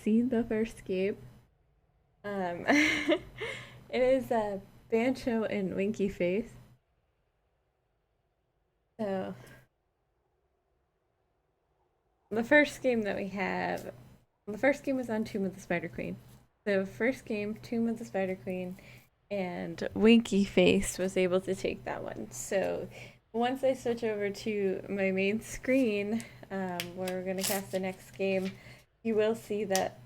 see the first game. It is Bancho and Winky Face. So the first game that we have, the first game was on Tomb of the Spider Queen. So first game, Tomb of the Spider Queen, and Winky Face was able to take that one. So once I switch over to my main screen, where we're gonna cast the next game, you will see that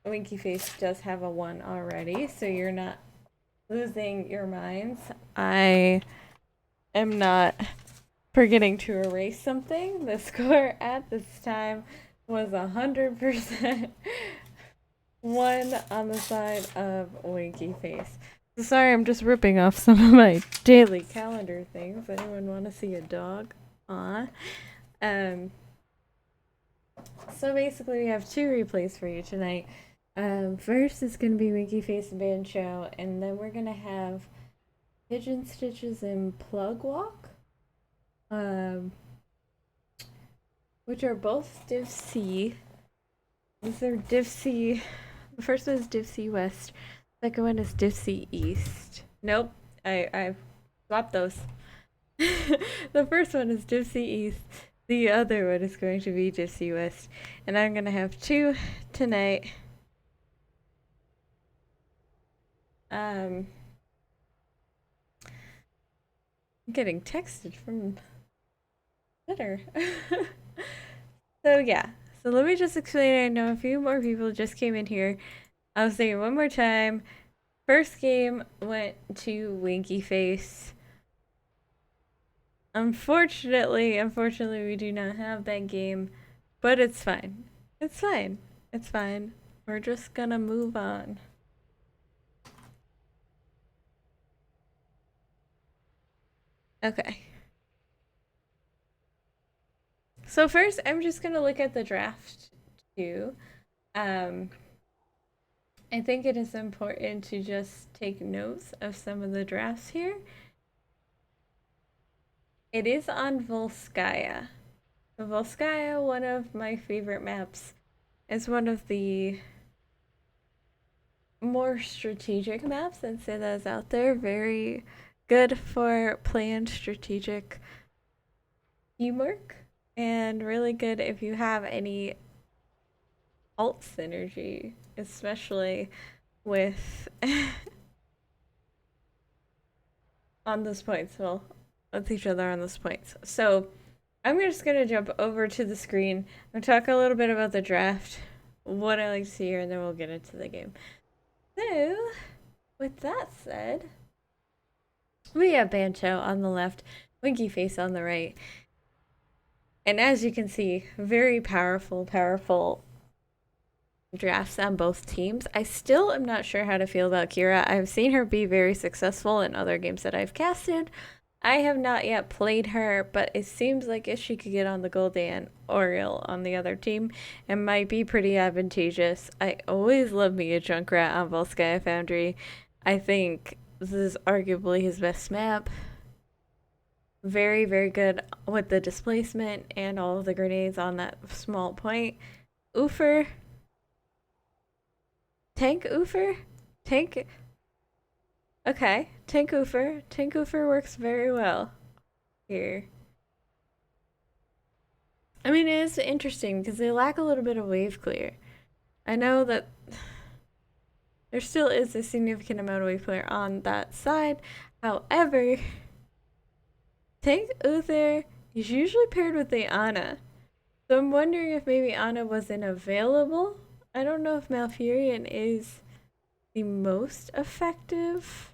Winky Face does have a 1 already, so you're not losing your minds. I am not forgetting to erase something. The score at this time was 100% 1 on the side of Winky Face. So sorry, I'm just ripping off some of my daily calendar things. Anyone want to see a dog? Aw. So basically, we have 2 replays for you tonight. First is going to be Winky Face and Bancho, and then we're going to have Pigeon Stitches and Plug Walk, which are both Div C. These are Div C. The first one is Div C West. The second one is Div C East. Nope, I swapped those. The first one is Div C East. The other one is going to be Div C West. And I'm going to have 2 tonight. I'm getting texted from Twitter. So yeah. So let me just explain. I know a few more people just came in here. I'll say it one more time. First game went to Winky Face. Unfortunately, we do not have that game, but it's fine. It's fine. It's fine. We're just gonna move on. Okay. So first, I'm just gonna look at the draft too. I think it is important to just take notes of some of the drafts here. It is on Volskaya. Volskaya, one of my favorite maps, is one of the more strategic maps and say that is out there. Very good for planned strategic teamwork, and really good if you have any alt synergy, especially with on those points. Well, with each other on those points. So I'm just gonna jump over to the screen and talk a little bit about the draft, what I like to see here, and then we'll get into the game. So, with that said, we have Bancho on the left, Winky Face on the right. And as you can see, very powerful drafts on both teams. I still am not sure how to feel about Kira. I've seen her be very successful in other games that I've casted. I have not yet played her, but it seems like if she could get on the Gul'dan Oriole on the other team, it might be pretty advantageous. I always love me a Junkrat on Volskaya Foundry. I think this is arguably his best map. Very, very good with the displacement and all of the grenades on that small point. Oofer. Tank Oofer? Tank... Okay, Tank Oofer. Tank Oofer works very well here. I mean, it is interesting because they lack a little bit of wave clear. I know that there still is a significant amount of wave clear on that side. However, Tank Uther is usually paired with the Ana. So I'm wondering if maybe Ana wasn't available. I don't know if Malfurion is the most effective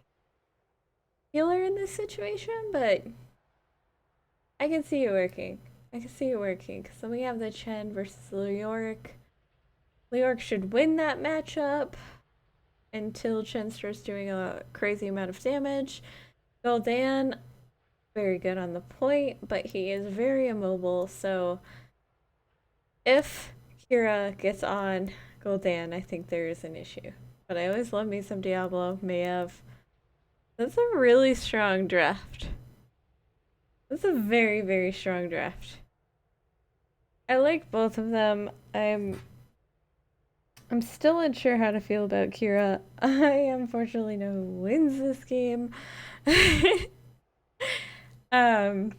healer in this situation, but I can see it working. I can see it working. So we have the Chen versus Leoric. Leoric should win that matchup until Chen starts doing a crazy amount of damage. Gul'dan, very good on the point, but he is very immobile, so if Kira gets on Gul'dan, I think there is an issue. But I always love me some Diablo, Maiev. That's a really strong draft. That's a very, very strong draft. I like both of them. I'm I'm still unsure how to feel about Kira. I unfortunately know who wins this game. um,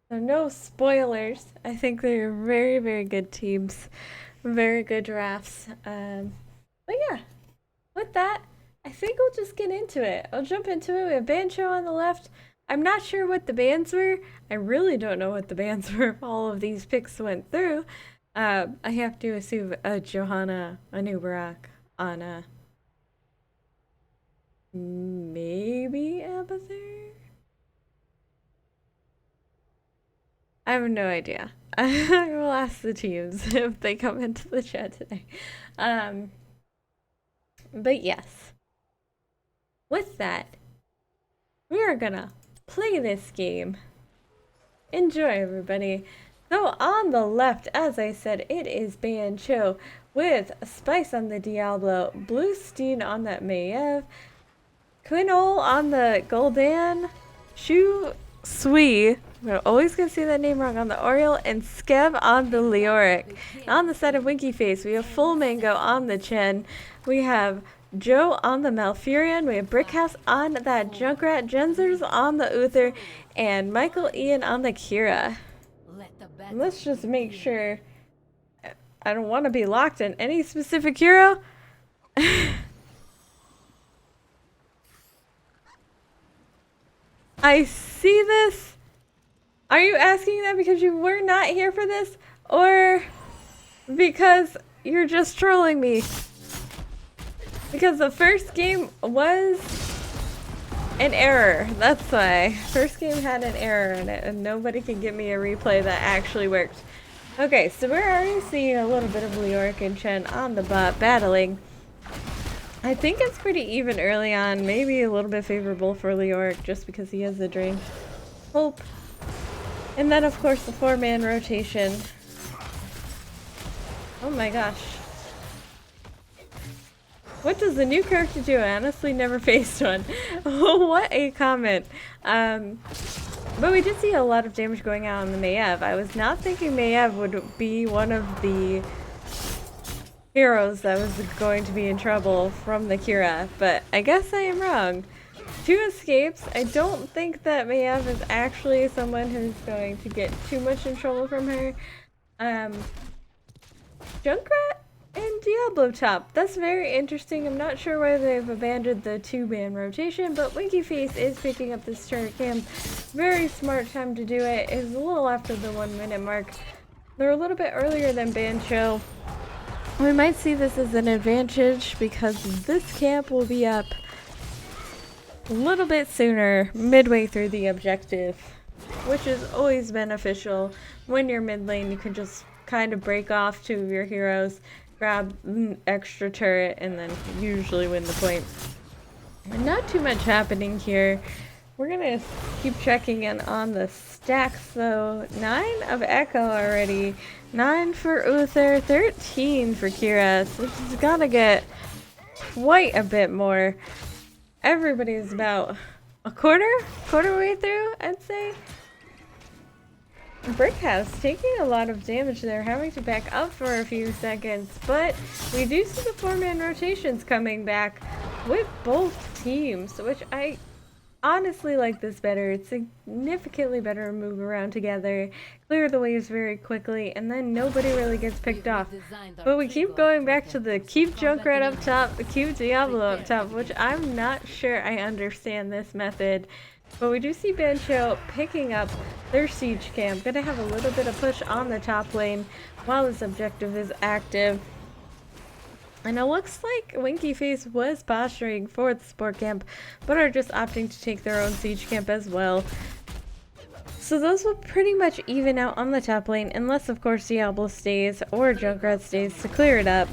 so no spoilers. I think they're very, very good teams. Very good drafts. But yeah, with that, I think we'll just get into it. I'll jump into it. We have Bancho on the left. I'm not sure what the bans were. I really don't know what the bans were if all of these picks went through. I have to assume a Johanna, a Nubarak, Anna, maybe Abathur? I have no idea. I will ask the teams if they come into the chat today. But yes. With that, we are gonna play this game. Enjoy, everybody. So on the left, as I said, it is Bancho with Spice on the Diablo, Bluestein on that Maiev, Quinol on the Gul'dan, Shu Sui, we're always gonna say that name wrong, on the Oriole, and Skev on the Leoric. On the side of Winky Face, we have Full Mango on the Chen. We have Joe on the Malfurion. We have Brickhouse on that Junkrat. Jenzer's on the Uther, and Michael Ian on the Kira. Let's just make sure. I don't want to be locked in any specific hero. I see this. Are you asking that because you were not here for this? Or because you're just trolling me? Because the first game was an error. That's why. First game had an error in it, and nobody can give me a replay that actually worked. Okay, so we're already seeing a little bit of Leoric and Chen on the bot battling. I think it's pretty even early on, maybe a little bit favorable for Leoric just because he has the Drain Hope. And then of course the 4-man rotation. Oh my gosh. What does the new character do? I honestly never faced one. What a comment. But we did see a lot of damage going out on the Maiev. I was not thinking Maiev would be one of the heroes that was going to be in trouble from the Kira, but I guess I am wrong. 2 escapes. I don't think that Maiev is actually someone who's going to get too much in trouble from her. Junkrat and Diablo top. That's very interesting. I'm not sure why they've abandoned the 2-man rotation, but Winky Face is picking up this turret camp. Very smart time to do it. It's a little after the 1-minute mark. They're a little bit earlier than Bancho. We might see this as an advantage because this camp will be up a little bit sooner, midway through the objective, which is always beneficial. When you're mid lane, you can just kind of break off 2 of your heroes, grab an extra turret, and then usually win the point. Not too much happening here. We're gonna keep checking in on the stacks though. 9 of Echo already. 9 for Uther, 13 for Kira. So she's gotta get quite a bit more. Everybody's about a quarter way through, I'd say. Brickhouse taking a lot of damage there, having to back up for a few seconds, but we do see the 4-man rotations coming back with both teams, which I honestly like this better. It's significantly better to move around together, clear the waves very quickly, and then nobody really gets picked off. But we keep going back to the keep Junkrat up top, the keep Diablo up top, which I'm not sure I understand this method. But we do see Bancho picking up their siege camp. Gonna have a little bit of push on the top lane while this objective is active. And it looks like Winky Face was posturing for the support camp, but are just opting to take their own siege camp as well. So those will pretty much even out on the top lane, unless of course Diablo stays or Junkrat stays to clear it up.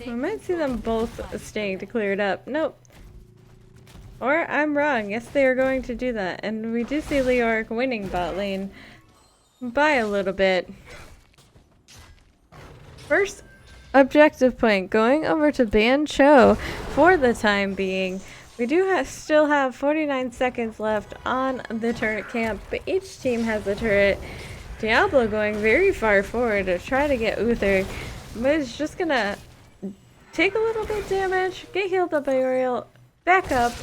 We might see them both staying to clear it up. Nope. Or I'm wrong. Yes, they are going to do that. And we do see Leoric winning bot lane by a little bit. First objective point going over to Bancho for the time being. We do still have 49 seconds left on the turret camp, but each team has a turret. Diablo going very far forward to try to get Uther, but it's just gonna take a little bit damage, get healed up by Oriole, back up,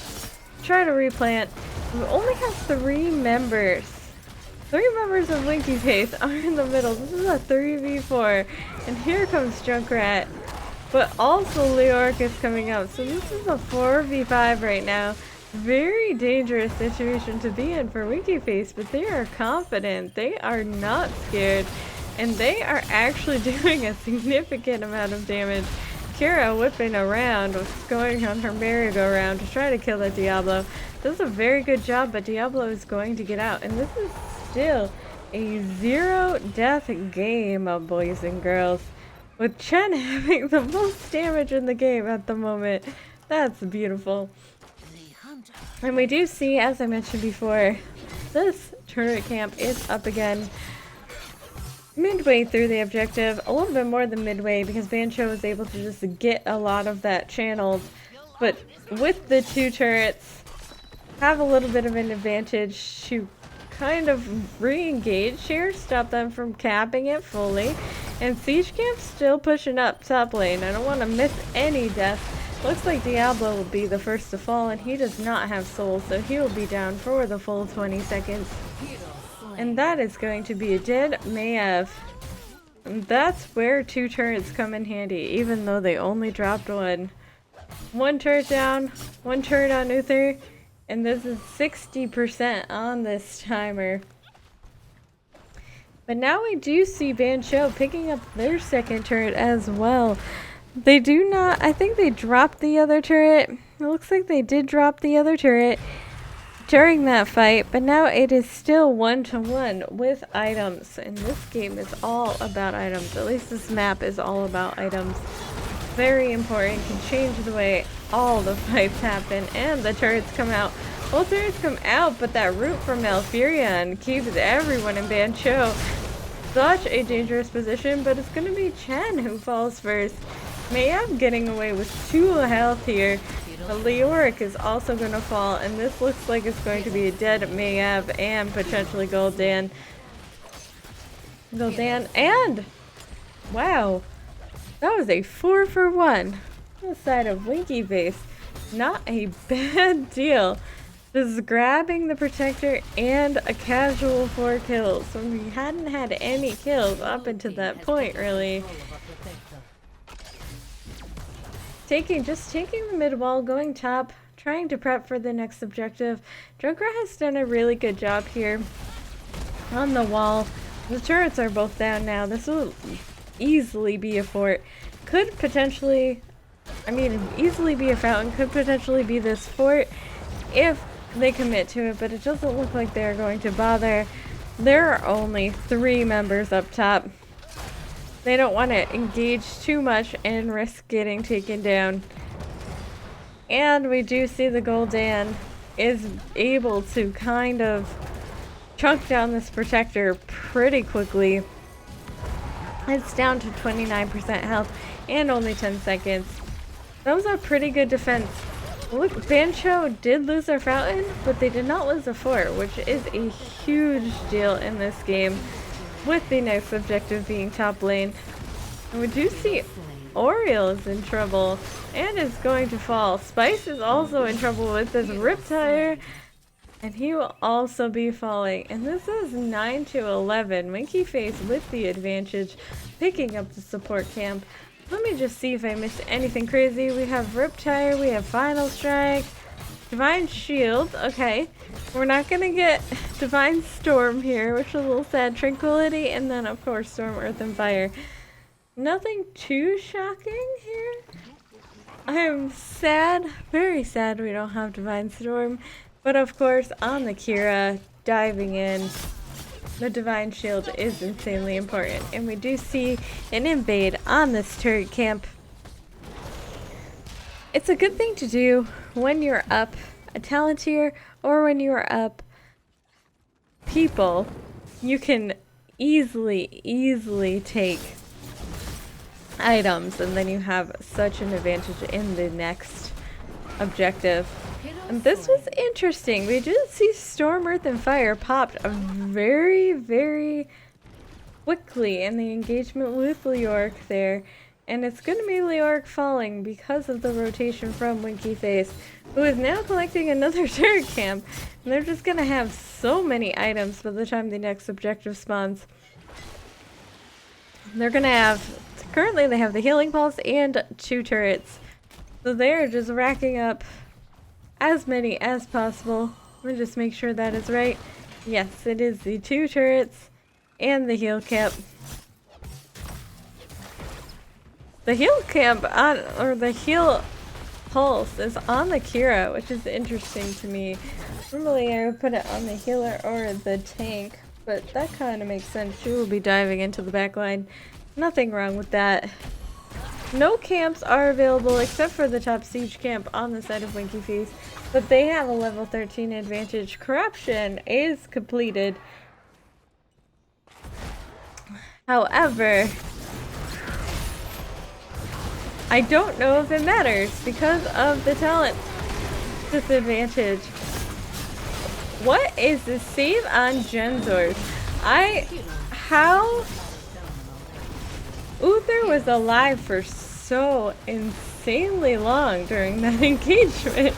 try to replant. We only have 3 members. 3 members of Winky Face are in the middle. This is a 3v4. And here comes Junkrat. But also Leoric is coming up. So this is a 4v5 right now. Very dangerous situation to be in for Winky Face, but they are confident. They are not scared. And they are actually doing a significant amount of damage. Kira whipping around, going on her merry-go-round to try to kill the Diablo. Does a very good job, but Diablo is going to get out. And this is still a 0-death game, boys and girls. With Chen having the most damage in the game at the moment. That's beautiful. And we do see, as I mentioned before, this turret camp is up again. Midway through the objective, a little bit more than midway because Bancho was able to just get a lot of that channeled. But with the 2 turrets, have a little bit of an advantage to kind of re-engage here, stop them from capping it fully. And Siege Camp's still pushing up top lane. I don't want to miss any deaths. Looks like Diablo will be the first to fall, and he does not have soul, so he will be down for the full 20 seconds. And that is going to be a dead Mayev. And that's where 2 turrets come in handy, even though they only dropped 1. 1 turret down, 1 turret on Uther, and this is 60% on this timer. But now we do see Bancho picking up their 2nd turret as well. They do not, I think they dropped the other turret. It looks like they did drop the other turret during that fight, but now it is still 1-to-1 with items. And this game is all about items. At least this map is all about items. Very important, can change the way all the fights happen, and the turrets come out. Both turrets come out, but that root from Malfurion keeps everyone in Bancho. Such a dangerous position, but it's going to be Chen who falls first. Mayev getting away with 2 health here. But Leoric is also going to fall, and this looks like it's going to be a dead Mayev and potentially Gul'dan. And wow, that was a 4-for-1 on the side of Winky Face. Not a bad deal. Just grabbing the protector and a casual 4 kills. So we hadn't had any kills up until that point, really. Just taking the mid wall, going top, trying to prep for the next objective. Junkrat has done a really good job here on the wall. The turrets are both down now. This will easily be a fort. Could potentially, easily be a fountain. Could potentially be this fort if they commit to it, but it doesn't look like they're going to bother. There are only 3 members up top. They don't want to engage too much and risk getting taken down. And we do see the Gul'dan is able to kind of chunk down this protector pretty quickly. It's down to 29% health and only 10 seconds. That was a pretty good defense. Look, Bancho did lose their fountain, but they did not lose a fort, which is a huge deal in this game, with the next objective being top lane. And we do see Oriole is in trouble and is going to fall. Spice is also in trouble with this Riptire, and he will also be falling. And this is 9-to-11. Winky Face with the advantage, picking up the support camp. Let me just see if I missed anything crazy. We have Riptire, we have Final Strike, Divine Shield. Okay, we're not gonna get Divine Storm here, which is a little sad. Tranquility, and then of course Storm, Earth, and Fire. Nothing too shocking here. I am sad, very sad we don't have Divine Storm. But of course, on the Kira, diving in, the Divine Shield is insanely important. And we do see an invade on this turret camp. It's a good thing to do when you're up a talent tier or when you are up people. You can easily take items, and then you have such an advantage in the next objective. And this was interesting. We did see Storm, Earth, and Fire popped very quickly in the engagement with Leoric there. and it's going to be Leoric falling because of the rotation from Winky Face, who is now collecting another turret camp, and they're just going to have so many items by the time the next objective spawns. They're going to have, currently they have the Healing Pulse and 2 turrets, so they're just racking up as many as possible. Let me just make sure that is right. Yes, it is the 2 turrets and the heal camp. The heal camp on, or the heal pulse is on the Kira, which is interesting to me. Normally I would put it on the healer or the tank, but that kind of makes sense. She will be diving into the back line. Nothing wrong with that. No camps are available except for the top siege camp on the side of Winky Face, but they have a level 13 advantage. Corruption is completed. However, I don't know if it matters because of the talent disadvantage. What is the save on Genzors? How Uther was alive for so insanely long during that engagement.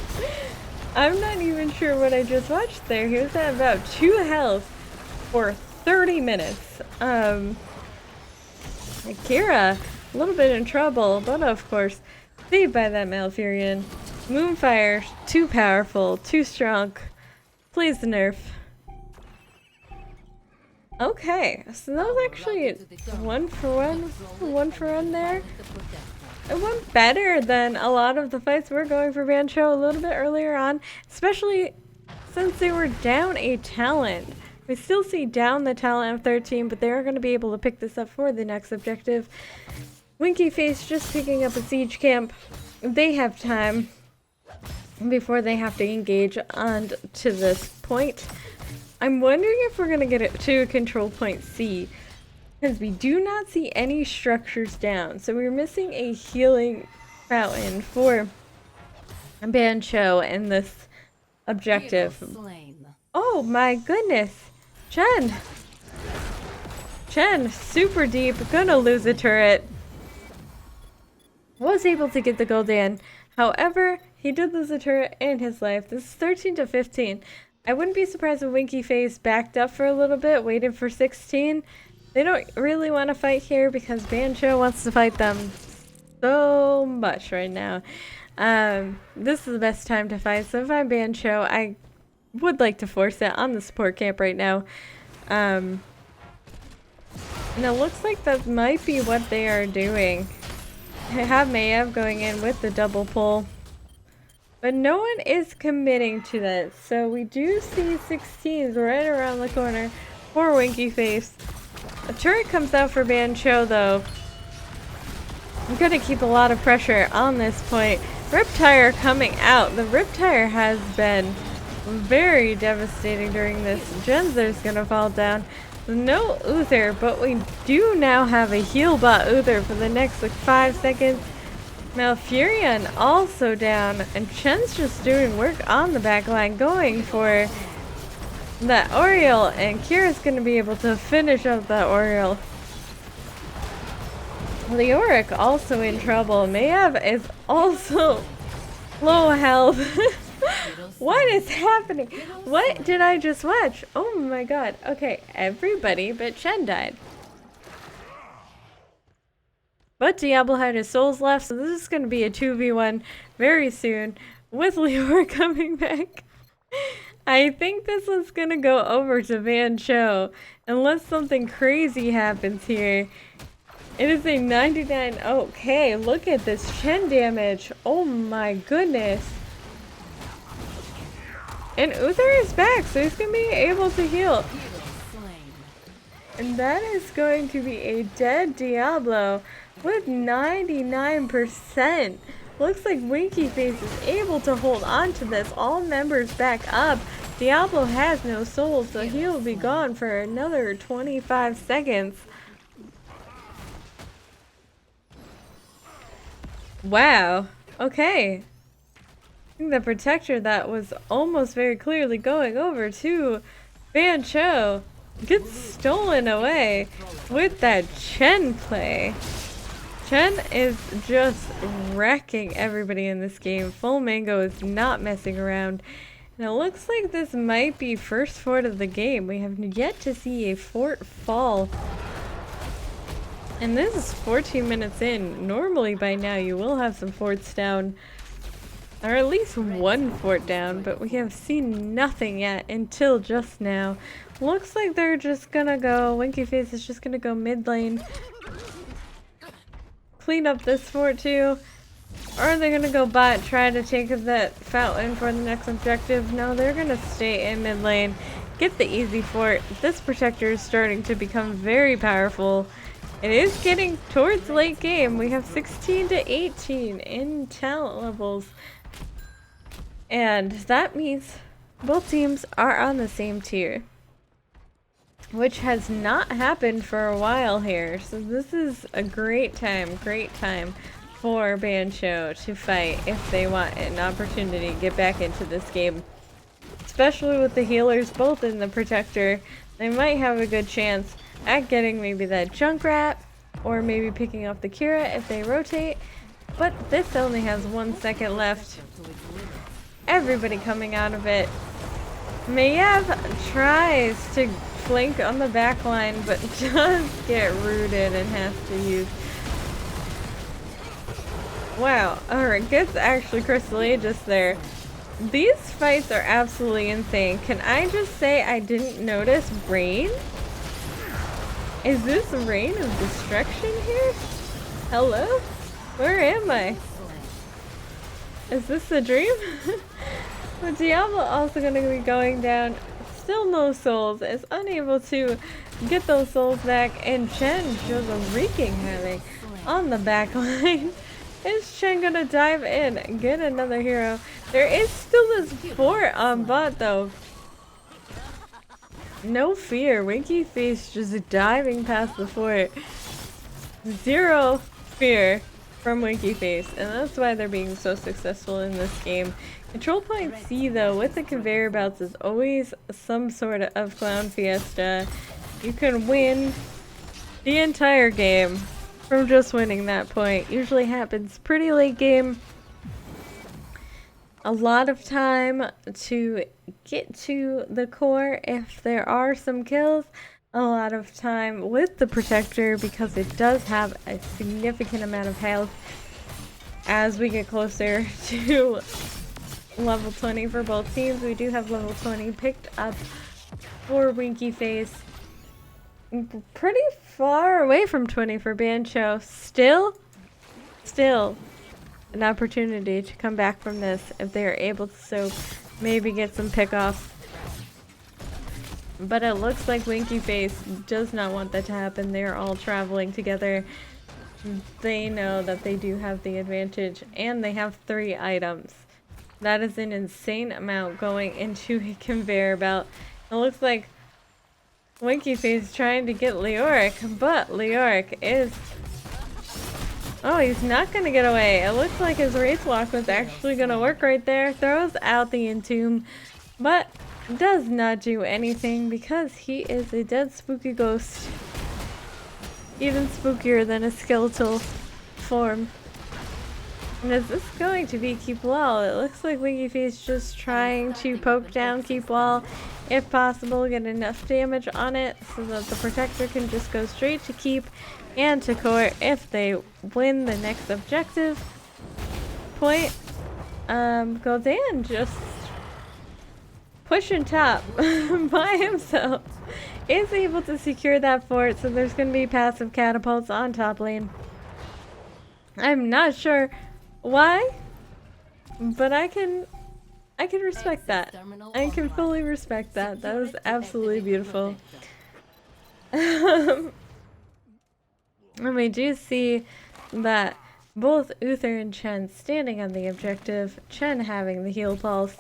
I'm not even sure what I just watched there. He was at about 2 health for 30 minutes. Kira, a little bit in trouble, but of course, saved by that Malfurion. Moonfire, too powerful, too strong. Please nerf. Okay, so that was actually 1 for 1 there. It went better than a lot of the fights we're going for Bancho a little bit earlier on, especially since they were down a talent. We still see down the talent of 13, but they are going to be able to pick this up for the next objective. Winky Face just picking up a siege camp. They have time before they have to engage on to this point. I'm wondering if we're going to get it to control point C, because we do not see any structures down. So we're missing a healing fountain for Bancho in this objective. Oh my goodness. Chen, super deep, gonna lose a turret. Was able to get the Gul'dan. However, he did lose a turret in his life. This is 13 to 15. I wouldn't be surprised if Winky Face backed up for a little bit, waited for 16. They don't really want to fight here because Bancho wants to fight them so much right now. This is the best time to fight, so if I'm Bancho, I would like to force it on the support camp right now. And it looks like that might be what they are doing. I have Mayev going in with the double pull, but no one is committing to that. So we do see 16s right around the corner for Winky Face. A turret comes out for Bancho though. I'm gonna keep a lot of pressure on this point. Riptire coming out. The Riptire has been very devastating during this. Genzor's gonna fall down. No Uther, but we do now have a heal bot Uther for the next like 5 seconds. Malfurion also down, and Chen's just doing work on the back line, going for that Oriole, and Kira's gonna be able to finish up that Oriole. Leoric also in trouble. Mayev is also low health. What is happening? What did I just watch? Oh my god. Okay, everybody but Chen died. But Diablo had his souls left, so this is going to be a 2v1 very soon with Leor coming back. I think this is going to go over to Bancho unless something crazy happens here. It is a 99. Okay, look at this Chen damage. Oh my goodness. And Uther is back, so he's going to be able to heal. And that is going to be a dead Diablo with 99%. Looks like Winky Face is able to hold on to this. All members back up. Diablo has no soul, so he'll be gone for another 25 seconds. Wow. Okay. The protector that was almost very clearly going over to Bancho gets stolen away with that Chen play. Chen is just wrecking everybody in this game. Full Mango is not messing around. And it looks like this might be first fort of the game. We have yet to see a fort fall. And this is 14 minutes in. Normally by now you will have some forts down. Or at least one fort down, but we have seen nothing yet until just now. Looks like they're just gonna go, Winky Face is just gonna go mid lane. Clean up this fort too. Or are they gonna go bot, try to take that fountain for the next objective? No, they're gonna stay in mid lane, get the easy fort. This protector is starting to become very powerful. It is getting towards late game. We have 16 to 18 in talent levels. And that means both teams are on the same tier, which has not happened for a while here. So this is a great time for Bancho to fight if they want an opportunity to get back into this game. Especially with the healers both in the protector, they might have a good chance at getting maybe that Junkrat or maybe picking up the Kira if they rotate. But this only has 1 second left. Everybody coming out of it. Mayev tries to flank on the back line, but does get rooted and has to use... Wow, alright, gets actually Crystal Aegis there. These fights are absolutely insane. Can I just say I didn't notice rain? Is this rain of destruction here? Hello? Where am I? Is this a dream? But Diablo also going to be going down. Still no souls. Is unable to get those souls back. And Chen shows a wreaking havoc on the back line. Is Chen going to dive in and get another hero? There is still this fort on bot though. No fear. Winky Face just diving past the fort. Zero fear from Winky Face, and that's why they're being so successful in this game. Control point C though, with the conveyor belts, is always some sort of clown fiesta. You can win the entire game from just winning that point. Usually happens pretty late game. A lot of time to get to the core if there are some kills. A lot of time with the protector because it does have a significant amount of health as we get closer to level 20 for both teams. We do have level 20 picked up for Winky Face. Pretty far away from 20 for Bancho. Still an opportunity to come back from this if they are able to, so maybe get some pickoffs. But it looks like Winky Face does not want that to happen. They're all traveling together. They know that they do have the advantage, and they have 3 items. That is an insane amount going into a conveyor belt. It looks like Winky Face trying to get Leoric, but Leoric is... Oh, he's not going to get away. It looks like his Wraith Walk was actually going to work right there. Throws out the Entomb, but does not do anything because he is a dead spooky ghost. Even spookier than a skeletal form. And is this going to be Keep Wall? It looks like Winky Face just trying to poke down Keep Wall. If possible, get enough damage on it so that the protector can just go straight to Keep and to Court if they win the next objective. Point. Goldan just pushing top by himself. Is able to secure that fort, so there's going to be passive catapults on top lane. I'm not sure why, but I can respect that. I can fully respect that. That was absolutely beautiful. And we do see that both Uther and Chen standing on the objective, Chen having the heal pulse,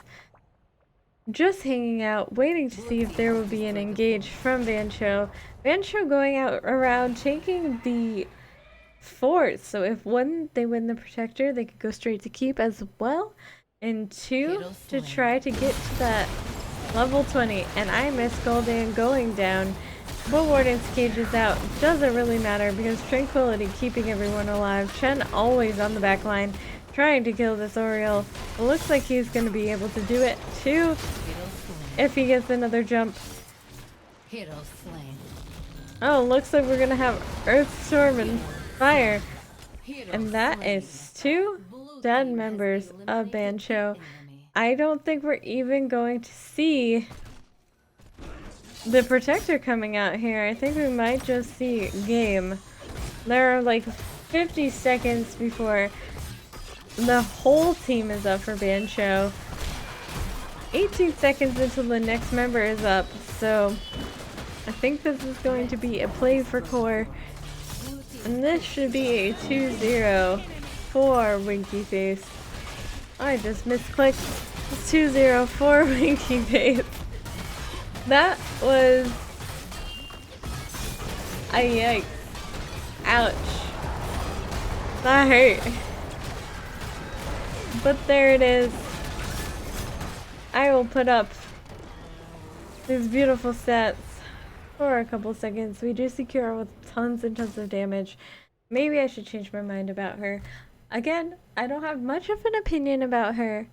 just hanging out, waiting to see if there will be an engage from Bancho. Bancho going out around taking the fort, so if 1, they win the protector, they could go straight to Keep as well, and 2, to try to get to that level 20. And I miss Goldan going down But Warden's cage is out. Doesn't really matter because Tranquility keeping everyone alive. Chen always on the back line trying to kill this Oriole. It looks like he's going to be able to do it too if he gets another jump. Oh, looks like we're going to have Earthstorm and Fire. And that is 2 dead members of Bancho. I don't think we're even going to see the Protector coming out here. I think we might just see game. There are like 50 seconds before the whole team is up for Bancho. 18 seconds until the next member is up, so I think this is going to be a play for Core. And this should be a 2-0 for Winky Face. I just misclicked. It's 2-0 for Winky Face. That was a yikes. Ouch. That hurt. But there it is. I will put up these beautiful stats for a couple seconds. We do secure with tons and tons of damage. Maybe I should change my mind about her. Again, I don't have much of an opinion about her.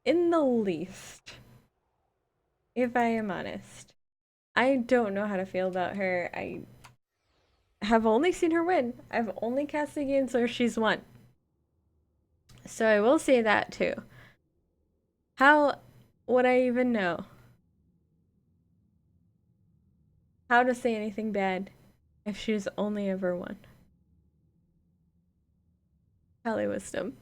In the least. If I am honest. I don't know how to feel about her. I have only seen her win. I've only cast against her. She's won. So I will say that too. How would I even know how to say anything bad if she's only ever won? Kali Wisdom.